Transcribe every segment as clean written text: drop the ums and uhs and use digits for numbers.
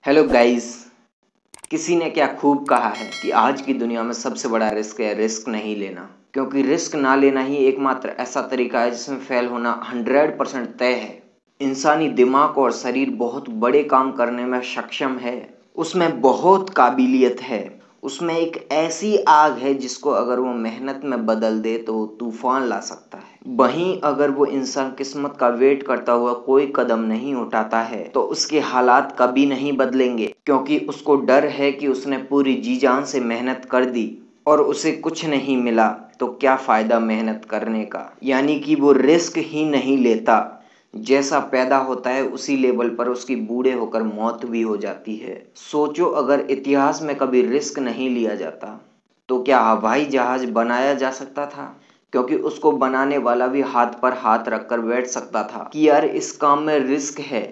Hello guys. किसी ने क्या खूब कहा है कि आज की दुनिया में सबसे बड़ा रिस्क है रिस्क नहीं लेना, क्योंकि रिस्क ना लेना ही एकमात्र ऐसा तरीका है जिसमें फेल होना 100% तय है। इंसानी दिमाग और शरीर बहुत बड़े काम करने में सक्षम है, उसमें बहुत काबिलियत है, उसमें एक ऐसी आग है जिसको अगर वो मेहनत में बदल दे तो वो तूफान ला सकता है। वहीं अगर वो इंसान किस्मत का वेट करता हुआ कोई कदम नहीं उठाता है तो उसके हालात कभी नहीं बदलेंगे, क्योंकि उसको डर है कि उसने पूरी जी जान से मेहनत कर दी और उसे कुछ नहीं मिला तो क्या फायदा मेहनत करने का। यानी कि वो रिस्क ही नहीं लेता। जैसा पैदा होता है उसी लेवल पर उसकी बूढ़े होकर मौत भी हो जाती है। सोचो, अगर इतिहास में कभी रिस्क नहीं लिया जाता तो क्या हवाई जहाज बनाया जा सकता था? क्योंकि उसको बनाने वाला भी हाथ पर हाथ रखकर बैठ सकता था कि यार इस काम में रिस्क है।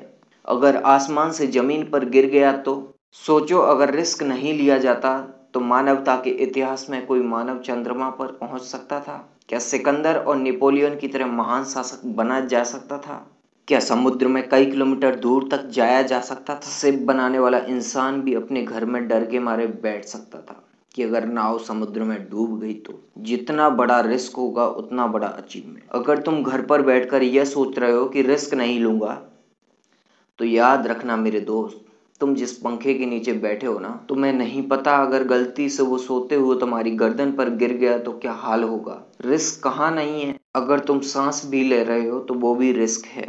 अगर आसमान से जमीन पर गिर गया तो सोचो, अगर रिस्क नहीं लिया जाता तो मानवता के इतिहास में कोई मानव चंद्रमा पर पहुंच सकता था? क्या सिकंदर और नेपोलियन की तरह महान शासक बना जा सकता था? क्या समुद्र में कई किलोमीटर दूर तक जाया जा सकता था? शिप बनाने वाला इंसान भी अपने घर में डर के मारे बैठ सकता था कि अगर नाव समुद्र में डूब गई तो। जितना बड़ा रिस्क होगा उतना बड़ा अचीवमेंट। अगर तुम घर पर बैठकर यह सोच रहे हो कि रिस्क नहीं लूंगा, तो याद रखना मेरे दोस्त, तुम जिस पंखे के नीचे बैठे हो ना, तुम्हें नहीं पता अगर गलती से वो सोते हुए तुम्हारी गर्दन पर गिर गया तो क्या हाल होगा। रिस्क कहाँ नहीं है। अगर तुम सांस भी ले रहे हो तो वो भी रिस्क है,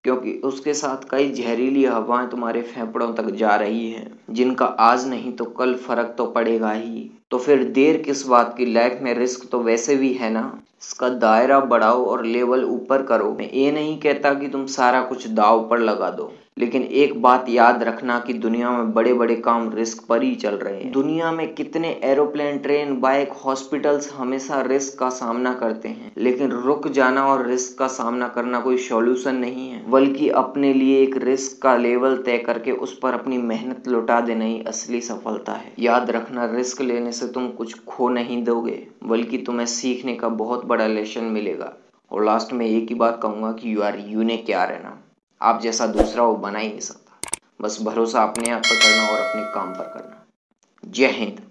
क्योंकि उसके साथ कई जहरीली हवाएं तुम्हारे फेफड़ों तक जा रही हैं, जिनका आज नहीं तो कल फर्क तो पड़ेगा ही। तो फिर देर किस बात की। लाइफ में रिस्क तो वैसे भी है ना, इसका दायरा बढ़ाओ और लेवल ऊपर करो। मैं ये नहीं कहता कि तुम सारा कुछ दांव पर लगा दो, लेकिन एक बात याद रखना कि दुनिया में बड़े बड़े काम रिस्क पर ही चल रहे हैं। दुनिया में कितने एरोप्लेन, ट्रेन, बाइक, हॉस्पिटल्स हमेशा रिस्क का सामना करते हैं, लेकिन रुक जाना और रिस्क का सामना करना कोई सॉल्यूशन नहीं है, बल्कि अपने लिए एक रिस्क का लेवल तय करके उस पर अपनी मेहनत लुटा देना ही असली सफलता है। याद रखना, रिस्क लेने से तुम कुछ खो नहीं दोगे, बल्कि तुम्हें सीखने का बहुत बड़ा लेसन मिलेगा। और लास्ट में एक ही बात कहूंगा कि यू आर यूनिक यार, है ना। आप जैसा दूसरा वो बना ही नहीं सकता। बस भरोसा अपने आप पर करना और अपने काम पर करना। जय हिंद।